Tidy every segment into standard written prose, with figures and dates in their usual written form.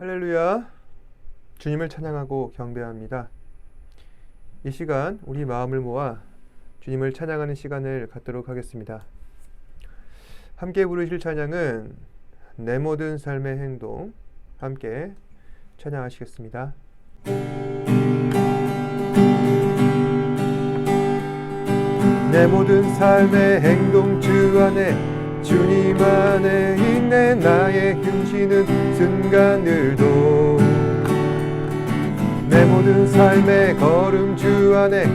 할렐루야. 주님을 찬양하고 경배합니다. 이 시간 우리 마음을 모아 주님을 찬양하는 시간을 갖도록 하겠습니다. 함께 부르실 찬양은 내 모든 삶의 행동, 함께 찬양하시겠습니다. 내 모든 삶의 행동 주 안에 주님 안에 있네. 나의 힘쉬는 순간들도 내 모든 삶의 걸음 주 안에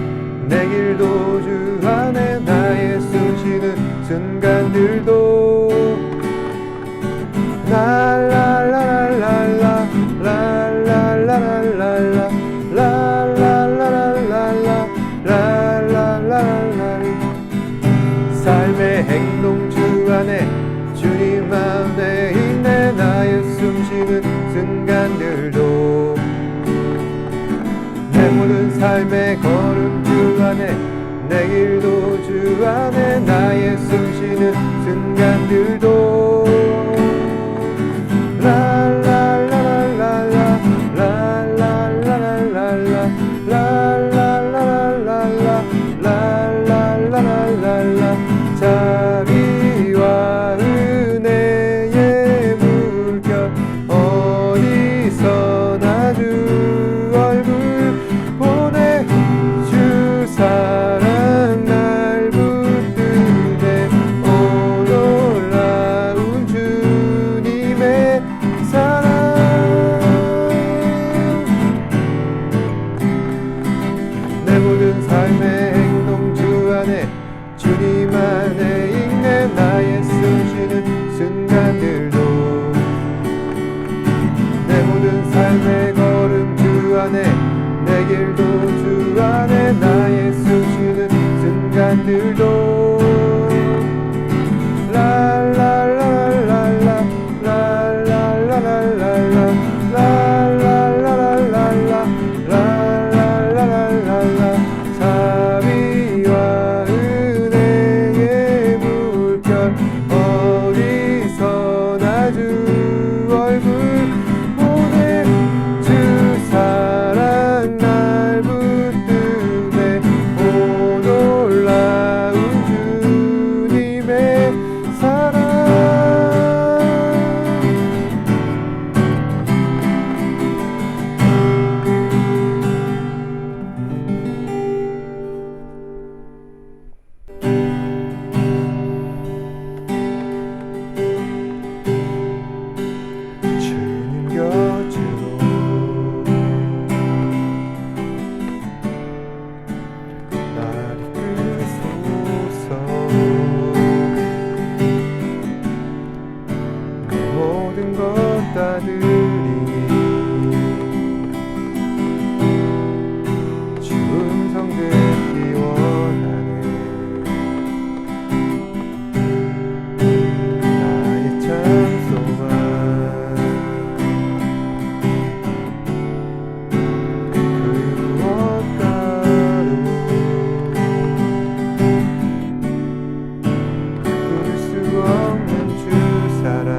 내 길도 주 안에 나의 숨쉬는 순간들도 라라라라라라 라라라라라라 라라라라라라 라라라라라 삶의 행동 주 안에 주님 안에 있네. 나의 숨쉬는 순간들도 내 모든 삶의 걸음 주 안에 내 길도 주 안에 나의 숨쉬는 순간들도 라라라라라라 라라라라라라 라라라라라라 라라라라라라 자비와 은혜의 물결 어디서나 주 얼굴 보내 주 사랑 날 붙드네. 오 놀라운 주님의 사랑 내 모든 삶의 행동 주 안에 주님 안에 있네. 나의 숨쉬는 순간들도 내 모든 삶의 걸음 주 안에 내 길도 주 안에 나의 숨쉬는 순간들도 라라라라라라 라라라라라라 라라라라라라 라라라라라라 자비와 은혜의 물결 어디서나 주 얼굴 보내 주 사랑 날 붙드네. 오 놀라운 주님의 사랑 주님 곁으로 날 이끄소서. 내 모든 것 다 드리니 주 음성 듣기 원하네. 나의 참 소망 그 무엇과도 바꿀 수 없는 주 사랑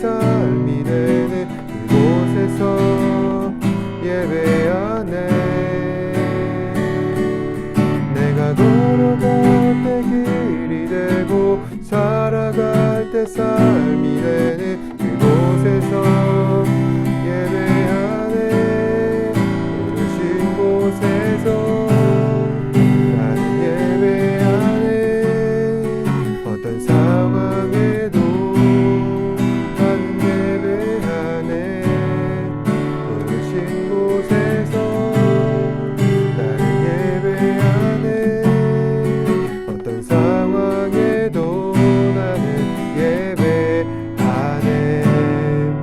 삶이 되는 그곳에서 예배하네. 내가 걸어갈 때 길이 되고 살아갈 때 삶이 되는 그곳에서 예배하네. 부르신 곳에서 나는 예배하네. 어떤 상황에도 나는 예배하네. 부르신 곳에서 나는 예배하네. 어떤 상황에도 나는 예배하네.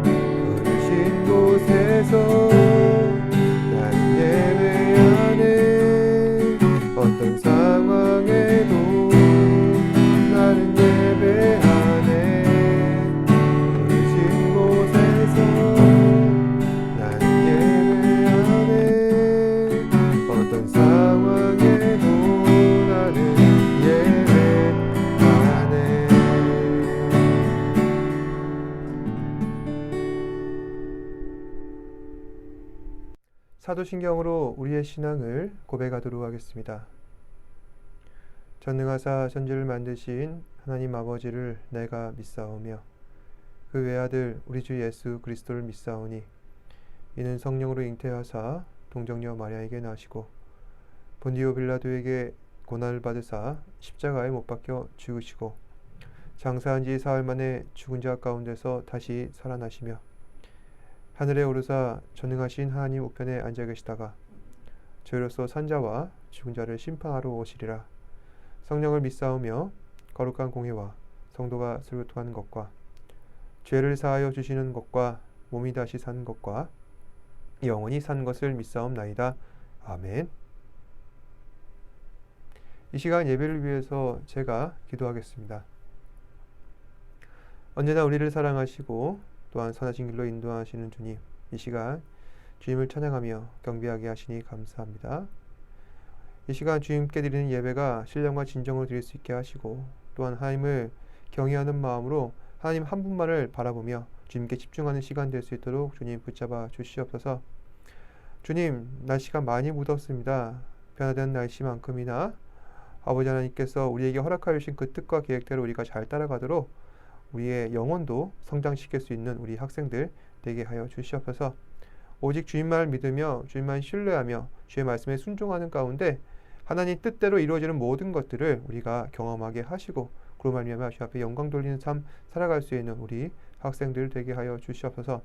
부르신 곳에서 나는 예배하네. 어떤 상황에도 나는 예배하네. 부르신 곳에서 나는 예배하네. 어떤 상황에도 나는 예배하네. 사도신경으로 우리의 신앙을 고백하도록 하겠습니다. 전능하사 천지를 만드신 하나님 아버지를 내가 믿사오며 그 외아들 우리 주 예수 그리스도를 믿사오니 이는 성령으로 잉태하사 동정녀 마리아에게 나시고 본디오 빌라도에게 고난을 받으사 십자가에 못 박혀 죽으시고 장사한 지 사흘 만에 죽은 자 가운데서 다시 살아나시며 하늘에 오르사 전능하신 하나님 우편에 앉아 계시다가 저희로서 산자와 죽은 자를 심판하러 오시리라. 성령을 믿사오며 거룩한 공회와 성도가 설교통하는 것과 죄를 사하여 주시는 것과 몸이 다시 사는 것과 영원히 사는 것을 믿사옵나이다. 아멘. 이 시간 예배를 위해서 제가 기도하겠습니다. 언제나 우리를 사랑하시고 또한 선하신 길로 인도하시는 주님, 이 시간 주님을 찬양하며 경배하게 하시니 감사합니다. 이 시간 주님께 드리는 예배가 신령과 진정으로 드릴 수 있게 하시고 또한 하나님을 경외하는 마음으로 하나님 한 분만을 바라보며 주님께 집중하는 시간 될 수 있도록 주님 붙잡아 주시옵소서. 주님, 날씨가 많이 묻었습니다. 변화된 날씨만큼이나 아버지 하나님께서 우리에게 허락하여 주신 그 뜻과 계획대로 우리가 잘 따라가도록 우리의 영혼도 성장시킬 수 있는 우리 학생들 되게 하여 주시옵소서. 오직 주님만을 믿으며 주님만 신뢰하며 주의 말씀에 순종하는 가운데 하나님 뜻대로 이루어지는 모든 것들을 우리가 경험하게 하시고 그로 말미암아 주 앞에 영광 돌리는 삶 살아갈 수 있는 우리 학생들 되게 하여 주시옵소서.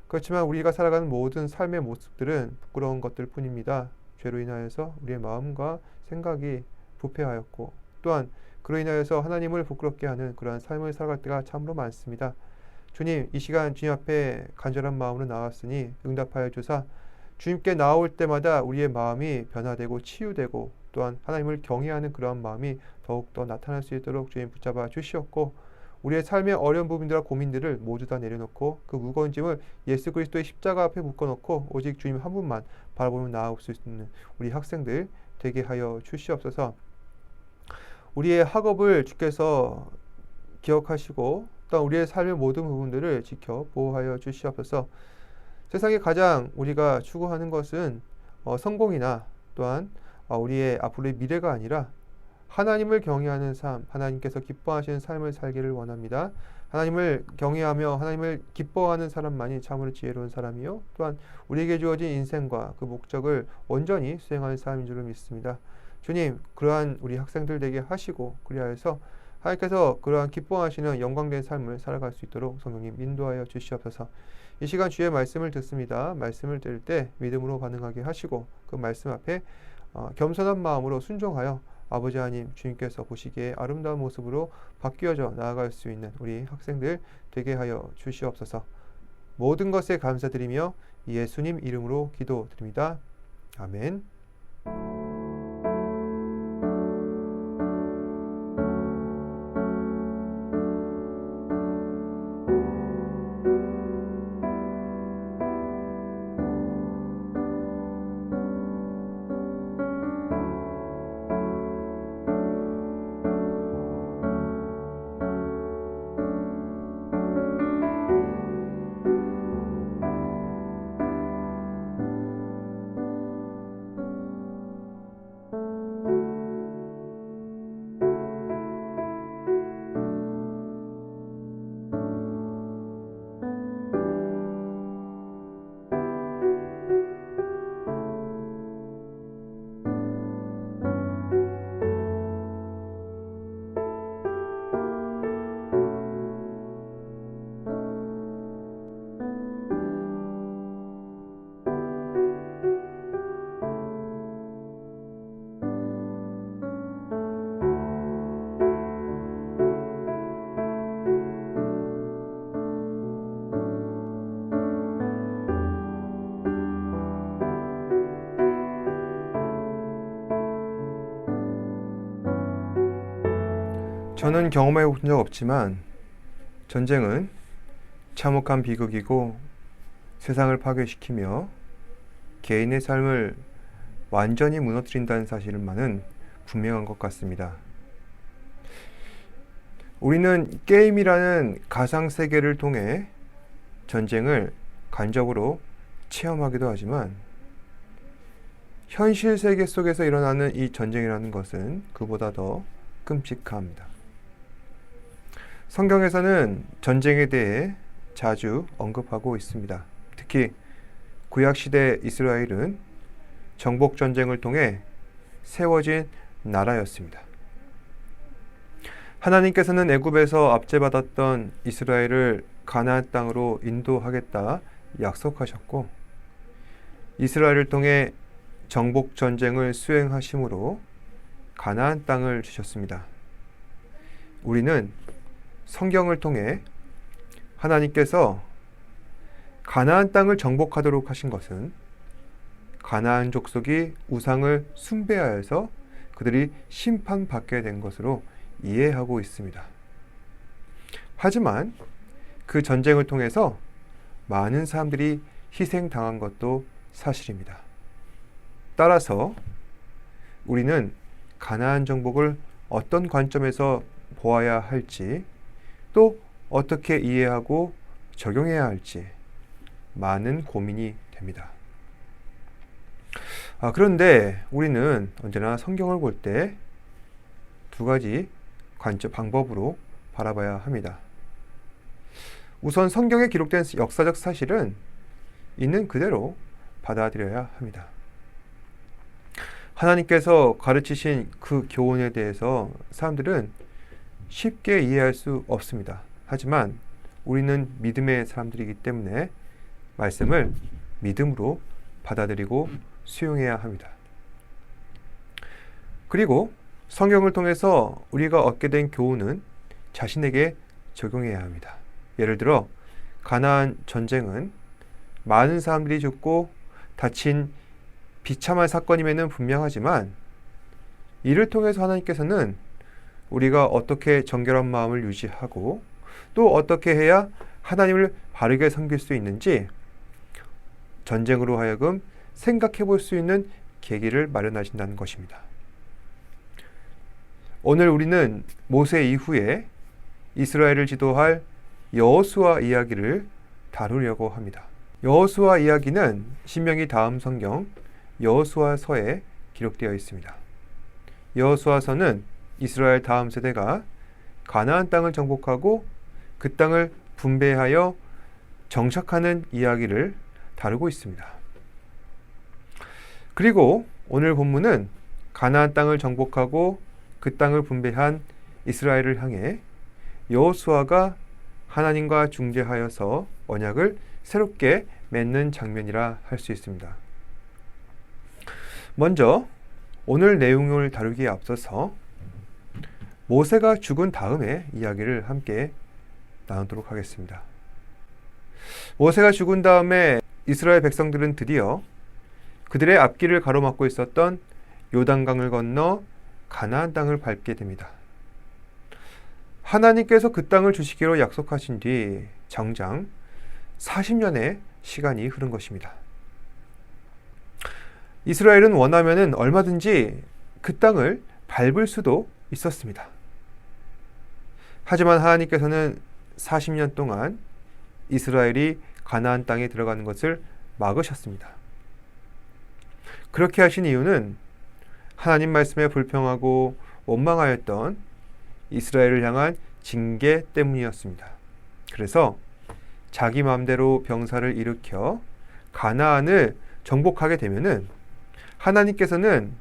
그렇지만 우리가 살아가는 모든 삶의 모습들은 부끄러운 것들 뿐입니다. 죄로 인하여서 우리의 마음과 생각이 부패하였고 또한 그로 인하여서 하나님을 부끄럽게 하는 그러한 삶을 살아갈 때가 참으로 많습니다. 주님, 이 시간 주님 앞에 간절한 마음으로 나왔으니 응답하여 주사 주님께 나올 때마다 우리의 마음이 변화되고 치유되고 또한 하나님을 경외하는 그러한 마음이 더욱더 나타날 수 있도록 주님 붙잡아 주시옵고 우리의 삶의 어려운 부분들과 고민들을 모두 다 내려놓고 그 무거운 짐을 예수 그리스도의 십자가 앞에 묶어놓고 오직 주님 한 분만 바라보며 나아올 수 있는 우리 학생들 되게 하여 주시옵소서. 우리의 학업을 주께서 기억하시고 또 우리의 삶의 모든 부분들을 지켜 보호하여 주시옵소서. 세상에 가장 우리가 추구하는 것은 성공이나 또한 우리의 앞으로의 미래가 아니라 하나님을 경외하는 삶, 하나님께서 기뻐하시는 삶을 살기를 원합니다. 하나님을 경외하며 하나님을 기뻐하는 사람만이 참으로 지혜로운 사람이요 또한 우리에게 주어진 인생과 그 목적을 온전히 수행하는 사람인 줄을 믿습니다. 주님, 그러한 우리 학생들 되게 하시고 그리하여서 하나님께서 그러한 기뻐하시는 영광된 삶을 살아갈 수 있도록 성령님 인도하여 주시옵소서. 이 시간 주의 말씀을 듣습니다. 말씀을 들을 때 믿음으로 반응하게 하시고 그 말씀 앞에 겸손한 마음으로 순종하여 아버지 하나님 주님께서 보시기에 아름다운 모습으로 바뀌어져 나아갈 수 있는 우리 학생들 되게 하여 주시옵소서. 모든 것에 감사드리며 예수님 이름으로 기도드립니다. 아멘. 저는 경험해 본 적 없지만 전쟁은 참혹한 비극이고 세상을 파괴시키며 개인의 삶을 완전히 무너뜨린다는 사실만은 분명한 것 같습니다. 우리는 게임이라는 가상세계를 통해 전쟁을 간접으로 체험하기도 하지만 현실 세계 속에서 일어나는 이 전쟁이라는 것은 그보다 더 끔찍합니다. 성경에서는 전쟁에 대해 자주 언급하고 있습니다. 특히 구약시대 이스라엘은 정복전쟁을 통해 세워진 나라였습니다. 하나님께서는 애굽에서 압제받았던 이스라엘을 가나안 땅으로 인도하겠다 약속하셨고 이스라엘을 통해 정복전쟁을 수행하심으로 가나안 땅을 주셨습니다. 우리는 성경을 통해 하나님께서 가나안 땅을 정복하도록 하신 것은 가나안 족속이 우상을 숭배하여서 그들이 심판받게 된 것으로 이해하고 있습니다. 하지만 그 전쟁을 통해서 많은 사람들이 희생당한 것도 사실입니다. 따라서 우리는 가나안 정복을 어떤 관점에서 보아야 할지 또 어떻게 이해하고 적용해야 할지 많은 고민이 됩니다. 그런데 우리는 언제나 성경을 볼 때 두 가지 방법으로 바라봐야 합니다. 우선 성경에 기록된 역사적 사실은 있는 그대로 받아들여야 합니다. 하나님께서 가르치신 그 교훈에 대해서 사람들은 쉽게 이해할 수 없습니다. 하지만 우리는 믿음의 사람들이기 때문에 말씀을 믿음으로 받아들이고 수용해야 합니다. 그리고 성경을 통해서 우리가 얻게 된 교훈은 자신에게 적용해야 합니다. 예를 들어 가나안 전쟁은 많은 사람들이 죽고 다친 비참한 사건임에는 분명하지만 이를 통해서 하나님께서는 우리가 어떻게 정결한 마음을 유지하고 또 어떻게 해야 하나님을 바르게 섬길 수 있는지 전쟁으로 하여금 생각해 볼 수 있는 계기를 마련하신다는 것입니다. 오늘 우리는 모세 이후에 이스라엘을 지도할 여호수아 이야기를 다루려고 합니다. 여호수아 이야기는 신명기 다음 성경 여호수아서에 기록되어 있습니다. 여호수아서는 이스라엘 다음 세대가 가나안 땅을 정복하고 그 땅을 분배하여 정착하는 이야기를 다루고 있습니다. 그리고 오늘 본문은 가나안 땅을 정복하고 그 땅을 분배한 이스라엘을 향해 여호수아가 하나님과 중재하여서 언약을 새롭게 맺는 장면이라 할 수 있습니다. 먼저 오늘 내용을 다루기에 앞서서 모세가 죽은 다음의 이야기를 함께 나누도록 하겠습니다. 모세가 죽은 다음에 이스라엘 백성들은 드디어 그들의 앞길을 가로막고 있었던 요단강을 건너 가나안 땅을 밟게 됩니다. 하나님께서 그 땅을 주시기로 약속하신 뒤 정작 40년의 시간이 흐른 것입니다. 이스라엘은 원하면은 얼마든지 그 땅을 밟을 수도 있었습니다. 하지만 하나님께서는 40년 동안 이스라엘이 가나안 땅에 들어가는 것을 막으셨습니다. 그렇게 하신 이유는 하나님 말씀에 불평하고 원망하였던 이스라엘을 향한 징계 때문이었습니다. 그래서 자기 마음대로 병사를 일으켜 가나안을 정복하게 되면은 하나님께서는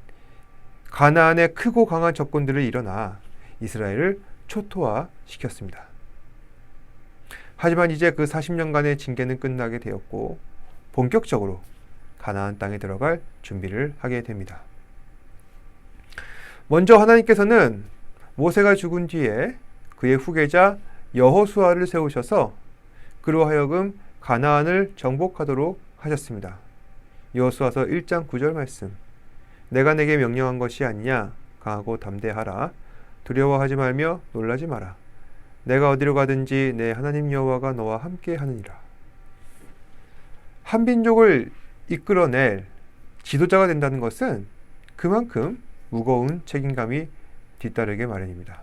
가나안의 크고 강한 적군들을 일어나 이스라엘을 초토화시켰습니다. 하지만 이제 그 40년간의 징계는 끝나게 되었고 본격적으로 가나안 땅에 들어갈 준비를 하게 됩니다. 먼저 하나님께서는 모세가 죽은 뒤에 그의 후계자 여호수아를 세우셔서 그로 하여금 가나안을 정복하도록 하셨습니다. 여호수아서 1장 9절 말씀. 내가 내게 명령한 것이 아니냐? 강하고 담대하라. 두려워하지 말며 놀라지 마라. 내가 어디로 가든지 내 하나님 여호와가 너와 함께 하느니라. 한 민족을 이끌어낼 지도자가 된다는 것은 그만큼 무거운 책임감이 뒤따르게 마련입니다.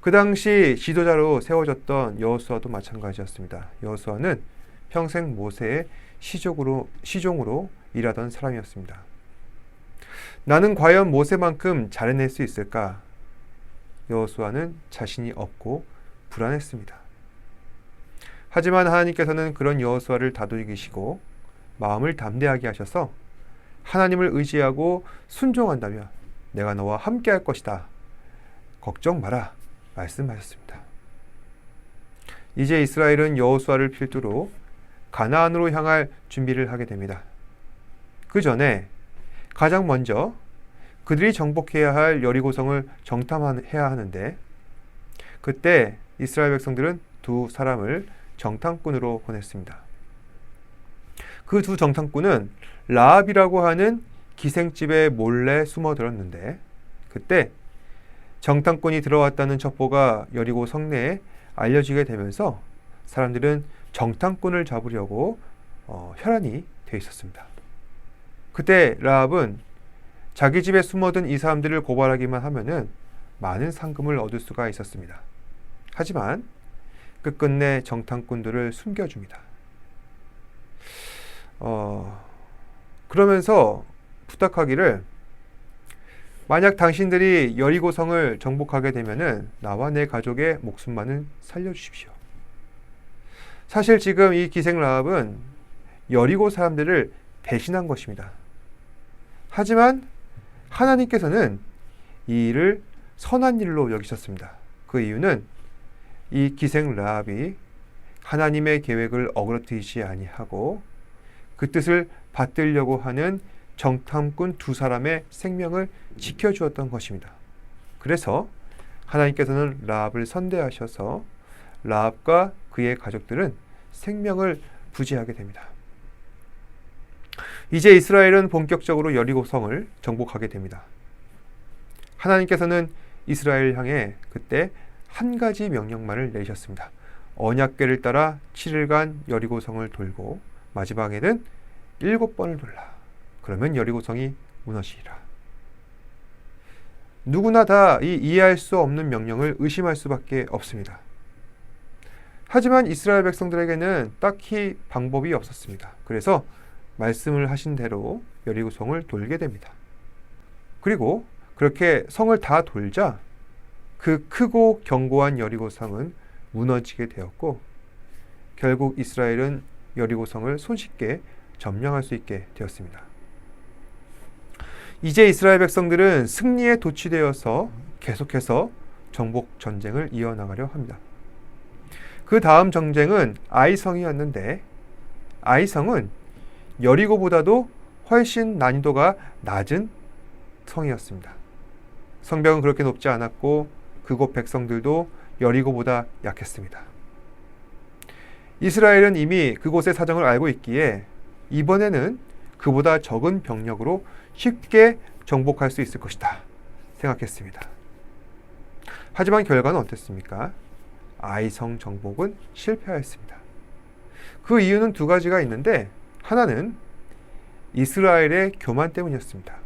그 당시 지도자로 세워졌던 여호수아도 마찬가지였습니다. 여호수아는 평생 모세의 시종으로 일하던 사람이었습니다. 나는 과연 모세만큼 잘해낼 수 있을까? 여호수아는 자신이 없고 불안했습니다. 하지만 하나님께서는 그런 여호수아를 다독이시고 마음을 담대하게 하셔서 하나님을 의지하고 순종한다면 내가 너와 함께 할 것이다. 걱정 마라. 말씀하셨습니다. 이제 이스라엘은 여호수아를 필두로 가나안으로 향할 준비를 하게 됩니다. 그 전에 가장 먼저 그들이 정복해야 할 여리고성을 정탐해야 하는데 그때 이스라엘 백성들은 두 사람을 정탐꾼으로 보냈습니다. 그 두 정탐꾼은 라합이라고 하는 기생집에 몰래 숨어들었는데 그때 정탐꾼이 들어왔다는 첩보가 여리고 성내에 알려지게 되면서 사람들은 정탐꾼을 잡으려고 혈안이 되어 있었습니다. 그때 라합은 자기 집에 숨어든 이 사람들을 고발하기만 하면은 많은 상금을 얻을 수가 있었습니다. 하지만 끝끝내 정탐꾼들을 숨겨줍니다. 그러면서 부탁하기를 만약 당신들이 여리고성을 정복하게 되면은 나와 내 가족의 목숨만은 살려주십시오. 사실 지금 이 기생 라합은 여리고 사람들을 배신한 것입니다. 하지만 하나님께서는 이 일을 선한 일로 여기셨습니다. 그 이유는 이 기생 라합이 하나님의 계획을 어그러뜨리지 아니하고 그 뜻을 받들려고 하는 정탐꾼 두 사람의 생명을 지켜주었던 것입니다. 그래서 하나님께서는 라합을 선대하셔서 라합과 그의 가족들은 생명을 부지하게 됩니다. 이제 이스라엘은 본격적으로 여리고성을 정복하게 됩니다. 하나님께서는 이스라엘 향해 그때 한 가지 명령만을 내리셨습니다. 언약궤를 따라 7일간 여리고성을 돌고 마지막에는 7번을 돌라. 그러면 여리고성이 무너지리라. 누구나 다 이 이해할 수 없는 명령을 의심할 수밖에 없습니다. 하지만 이스라엘 백성들에게는 딱히 방법이 없었습니다. 그래서 말씀을 하신 대로 여리고성을 돌게 됩니다. 그리고 그렇게 성을 다 돌자 그 크고 견고한 여리고성은 무너지게 되었고 결국 이스라엘은 여리고성을 손쉽게 점령할 수 있게 되었습니다. 이제 이스라엘 백성들은 승리에 도취되어서 계속해서 정복 전쟁을 이어나가려 합니다. 그 다음 전쟁은 아이성이었는데 아이성은 여리고보다도 훨씬 난이도가 낮은 성이었습니다. 성벽은 그렇게 높지 않았고 그곳 백성들도 여리고보다 약했습니다. 이스라엘은 이미 그곳의 사정을 알고 있기에 이번에는 그보다 적은 병력으로 쉽게 정복할 수 있을 것이다 생각했습니다. 하지만 결과는 어땠습니까? 아이성 정복은 실패하였습니다. 그 이유는 두 가지가 있는데 하나는 이스라엘의 교만 때문이었습니다.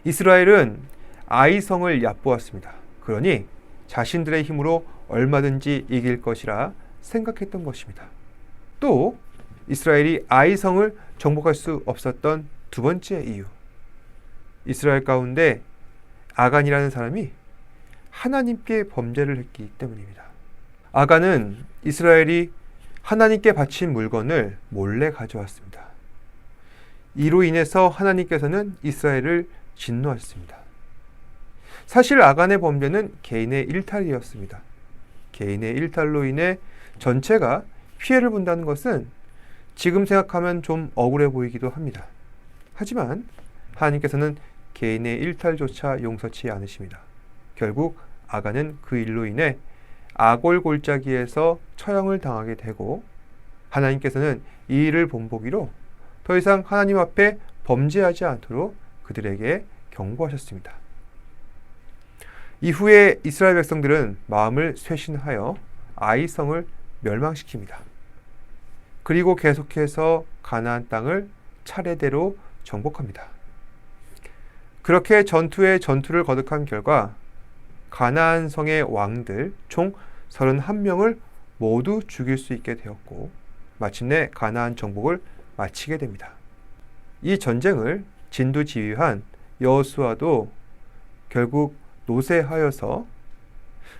이스라엘은 아이성을 얕보았습니다. 그러니 자신들의 힘으로 얼마든지 이길 것이라 생각했던 것입니다. 또 이스라엘이 아이성을 정복할 수 없었던 두 번째 이유, 이스라엘 가운데 아간이라는 사람이 하나님께 범죄를 했기 때문입니다. 아간은 이스라엘이 하나님께 바친 물건을 몰래 가져왔습니다. 이로 인해서 하나님께서는 이스라엘을 진노하셨습니다. 사실 아간의 범죄는 개인의 일탈이었습니다. 개인의 일탈로 인해 전체가 피해를 본다는 것은 지금 생각하면 좀 억울해 보이기도 합니다. 하지만 하나님께서는 개인의 일탈조차 용서치 않으십니다. 결국 아간은 그 일로 인해 아골 골짜기에서 처형을 당하게 되고 하나님께서는 이 일을 본보기로 더 이상 하나님 앞에 범죄하지 않도록 그들에게 경고하셨습니다. 이후에 이스라엘 백성들은 마음을 쇄신하여 아이성을 멸망시킵니다. 그리고 계속해서 가나안 땅을 차례대로 정복합니다. 그렇게 전투에 전투를 거듭한 결과 가나안 성의 왕들 총 31명을 모두 죽일 수 있게 되었고 마침내 가나안 정복을 마치게 됩니다. 이 전쟁을 진두지휘한 여호수아도 결국 노새하여서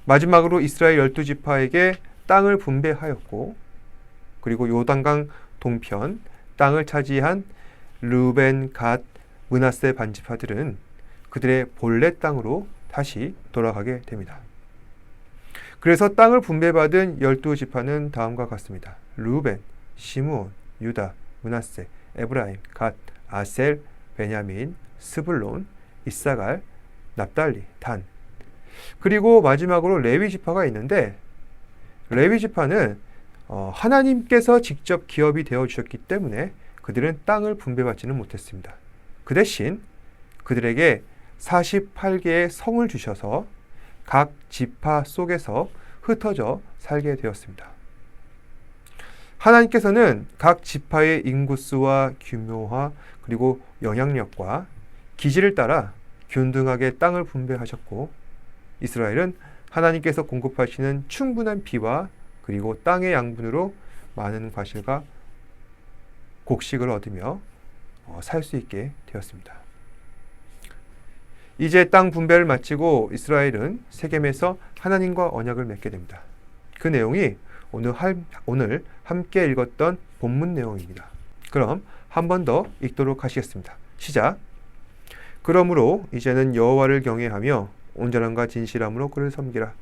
마지막으로 이스라엘 12지파에게 땅을 분배하였고 그리고 요단강 동편 땅을 차지한 르우벤, 갓, 므낫세 반지파들은 그들의 본래 땅으로 다시 돌아가게 됩니다. 그래서 땅을 분배받은 12지파는 다음과 같습니다. 르우벤, 시므온, 유다, 므낫세, 에브라임, 갓, 아셀, 베냐민, 스불론, 이사갈, 납달리, 단. 그리고 마지막으로 레위 지파가 있는데 레위 지파는 하나님께서 직접 기업이 되어 주셨기 때문에 그들은 땅을 분배받지는 못했습니다. 그 대신 그들에게 48개의 성을 주셔서 각 지파 속에서 흩어져 살게 되었습니다. 하나님께서는 각 지파의 인구수와 규모와 그리고 영향력과 기질을 따라 균등하게 땅을 분배하셨고 이스라엘은 하나님께서 공급하시는 충분한 비와 그리고 땅의 양분으로 많은 과실과 곡식을 얻으며 살 수 있게 되었습니다. 이제 땅 분배를 마치고 이스라엘은 세겜에서 하나님과 언약을 맺게 됩니다. 그 내용이 오늘 함께 읽었던 본문 내용입니다. 그럼 한 번 더 읽도록 하시겠습니다. 시작. 그러므로 이제는 여호와를 경외하며 온전함과 진실함으로 그를 섬기라.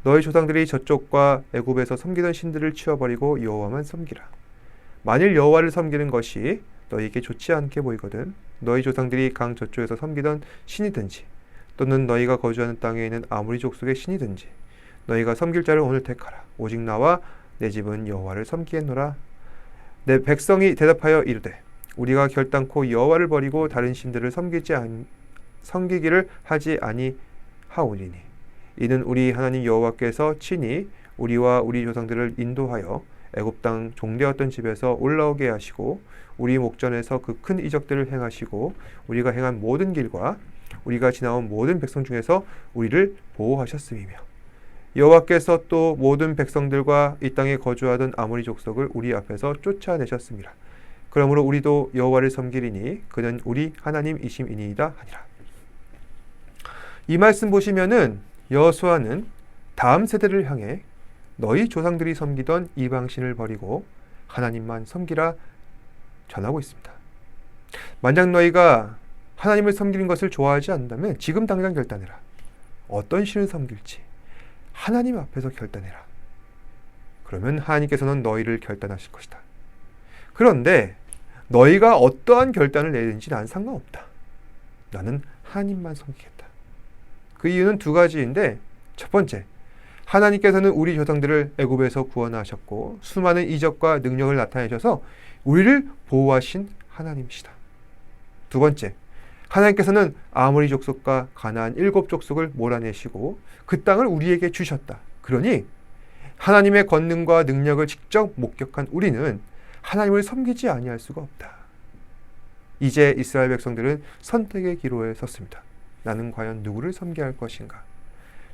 너희 조상들이 저쪽과 애굽에서 섬기던 신들을 치워버리고 여호와만 섬기라. 만일 여호와를 섬기는 것이 너희에게 좋지 않게 보이거든 너희 조상들이 강 저쪽에서 섬기던 신이든지 또는 너희가 거주하는 땅에 있는 아무리 족속의 신이든지 너희가 섬길 자를 오늘 택하라. 오직 나와 내 집은 여호와를 섬기겠노라. 내 백성이 대답하여 이르되 우리가 결단코 여호와를 버리고 다른 신들을 섬기기를 하지 아니하오리니 이는 우리 하나님 여호와께서 친히 우리와 우리 조상들을 인도하여 애굽 땅 종되었던 집에서 올라오게 하시고 우리 목전에서 그 큰 이적들을 행하시고 우리가 행한 모든 길과 우리가 지나온 모든 백성 중에서 우리를 보호하셨음이며 여호와께서 또 모든 백성들과 이 땅에 거주하던 아모리 족속을 우리 앞에서 쫓아내셨습니다. 그러므로 우리도 여호와를 섬기리니 그는 우리 하나님이심이니이다 하니라. 이 말씀 보시면은 여호수아는 다음 세대를 향해 너희 조상들이 섬기던 이방신을 버리고 하나님만 섬기라 전하고 있습니다. 만약 너희가 하나님을 섬기는 것을 좋아하지 않는다면 지금 당장 결단해라. 어떤 신을 섬길지 하나님 앞에서 결단해라. 그러면 하나님께서는 너희를 결단하실 것이다. 그런데 너희가 어떠한 결단을 내든지 난 상관없다. 나는 하나님만 섬기겠다. 그 이유는 두 가지인데 첫 번째, 하나님께서는 우리 조상들을 애굽에서 구원하셨고 수많은 이적과 능력을 나타내셔서 우리를 보호하신 하나님이시다. 두 번째, 하나님께서는 아모리 족속과 가나안 7족속을 몰아내시고 그 땅을 우리에게 주셨다. 그러니 하나님의 권능과 능력을 직접 목격한 우리는 하나님을 섬기지 아니할 수가 없다. 이제 이스라엘 백성들은 선택의 기로에 섰습니다. 나는 과연 누구를 섬겨야 할 것인가?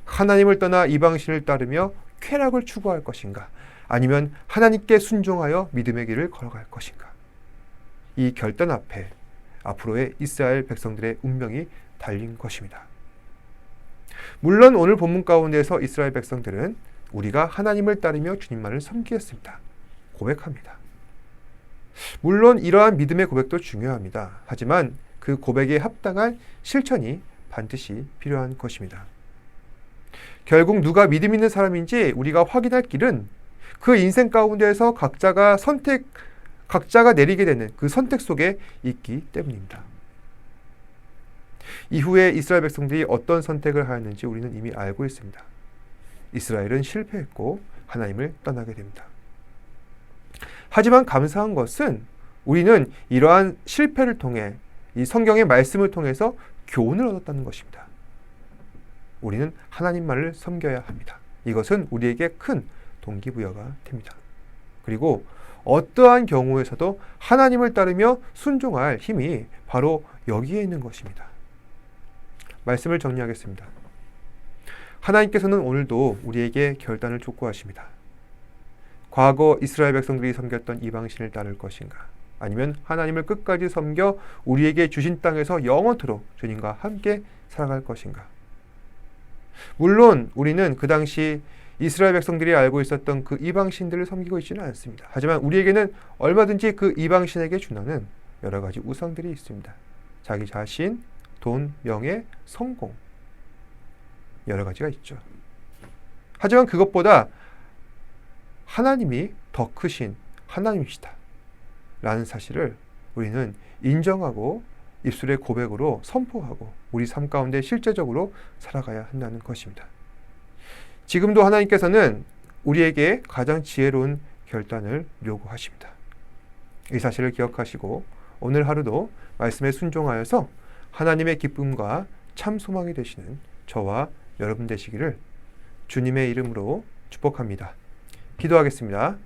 하나님을 떠나 이방신을 따르며 쾌락을 추구할 것인가? 아니면 하나님께 순종하여 믿음의 길을 걸어갈 것인가? 이 결단 앞에 앞으로의 이스라엘 백성들의 운명이 달린 것입니다. 물론 오늘 본문 가운데서 이스라엘 백성들은 우리가 하나님을 따르며 주님만을 섬기겠습니다. 고백합니다. 물론 이러한 믿음의 고백도 중요합니다. 하지만 그 고백에 합당한 실천이 반드시 필요한 것입니다. 결국 누가 믿음 있는 사람인지 우리가 확인할 길은 그 인생 가운데에서 각자가 내리게 되는 그 선택 속에 있기 때문입니다. 이후에 이스라엘 백성들이 어떤 선택을 하였는지 우리는 이미 알고 있습니다. 이스라엘은 실패했고 하나님을 떠나게 됩니다. 하지만 감사한 것은 우리는 이러한 실패를 통해 이 성경의 말씀을 통해서 교훈을 얻었다는 것입니다. 우리는 하나님만을 섬겨야 합니다. 이것은 우리에게 큰 동기부여가 됩니다. 그리고 어떠한 경우에서도 하나님을 따르며 순종할 힘이 바로 여기에 있는 것입니다. 말씀을 정리하겠습니다. 하나님께서는 오늘도 우리에게 결단을 촉구하십니다. 과거 이스라엘 백성들이 섬겼던 이방신을 따를 것인가? 아니면 하나님을 끝까지 섬겨 우리에게 주신 땅에서 영원토록 주님과 함께 살아갈 것인가? 물론 우리는 그 당시 이스라엘 백성들이 알고 있었던 그 이방신들을 섬기고 있지는 않습니다. 하지만 우리에게는 얼마든지 그 이방신에게 준하는 여러 가지 우상들이 있습니다. 자기 자신, 돈, 명예, 성공, 여러 가지가 있죠. 하지만 그것보다 하나님이 더 크신 하나님이시다 라는 사실을 우리는 인정하고 입술의 고백으로 선포하고 우리 삶 가운데 실제적으로 살아가야 한다는 것입니다. 지금도 하나님께서는 우리에게 가장 지혜로운 결단을 요구하십니다. 이 사실을 기억하시고 오늘 하루도 말씀에 순종하여서 하나님의 기쁨과 참 소망이 되시는 저와 여러분 되시기를 주님의 이름으로 축복합니다. 기도하겠습니다.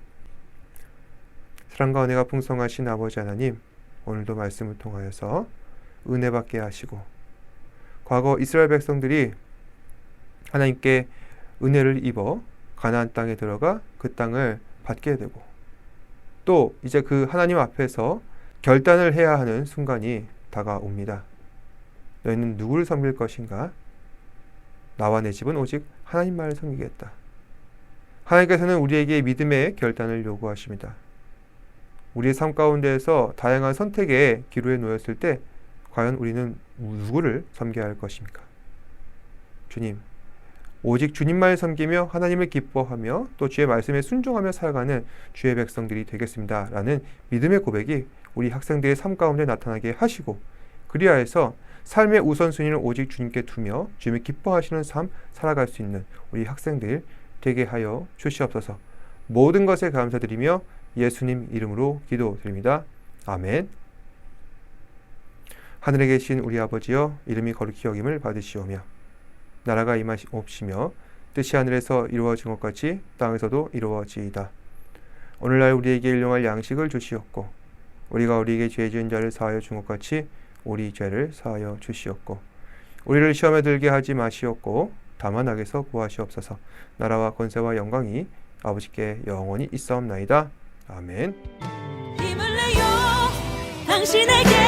사랑과 은혜가 풍성하신 아버지 하나님, 오늘도 말씀을 통하여서 은혜 받게 하시고 과거 이스라엘 백성들이 하나님께 은혜를 입어 가나안 땅에 들어가 그 땅을 받게 되고 또 이제 그 하나님 앞에서 결단을 해야 하는 순간이 다가옵니다. 너희는 누구를 섬길 것인가? 나와 내 집은 오직 하나님만을 섬기겠다. 하나님께서는 우리에게 믿음의 결단을 요구하십니다. 우리의 삶 가운데에서 다양한 선택의 기로에 놓였을 때 과연 우리는 누구를 섬겨야 할 것입니까? 주님, 오직 주님만을 섬기며 하나님을 기뻐하며 또 주의 말씀에 순종하며 살아가는 주의 백성들이 되겠습니다. 라는 믿음의 고백이 우리 학생들의 삶 가운데 나타나게 하시고 그리하여서 삶의 우선순위를 오직 주님께 두며 주님이 기뻐하시는 삶 살아갈 수 있는 우리 학생들 되게 하여 주시옵소서. 모든 것에 감사드리며 예수님 이름으로 기도드립니다. 아멘. 하늘에 계신 우리 아버지여, 이름이 거룩히 여김을 받으시오며 나라가 임하옵시며 뜻이 하늘에서 이루어진 것 같이 땅에서도 이루어지이다. 오늘날 우리에게 일용할 양식을 주시옵고 우리가 우리에게 죄 지은 자를 사하여 준 것 같이 우리 죄를 사하여 주시옵고 우리를 시험에 들게 하지 마시옵고 다만 악에서 구하시옵소서. 나라와 권세와 영광이 아버지께 영원히 있사옵나이다. 아멘. 힘을 내요 당신에게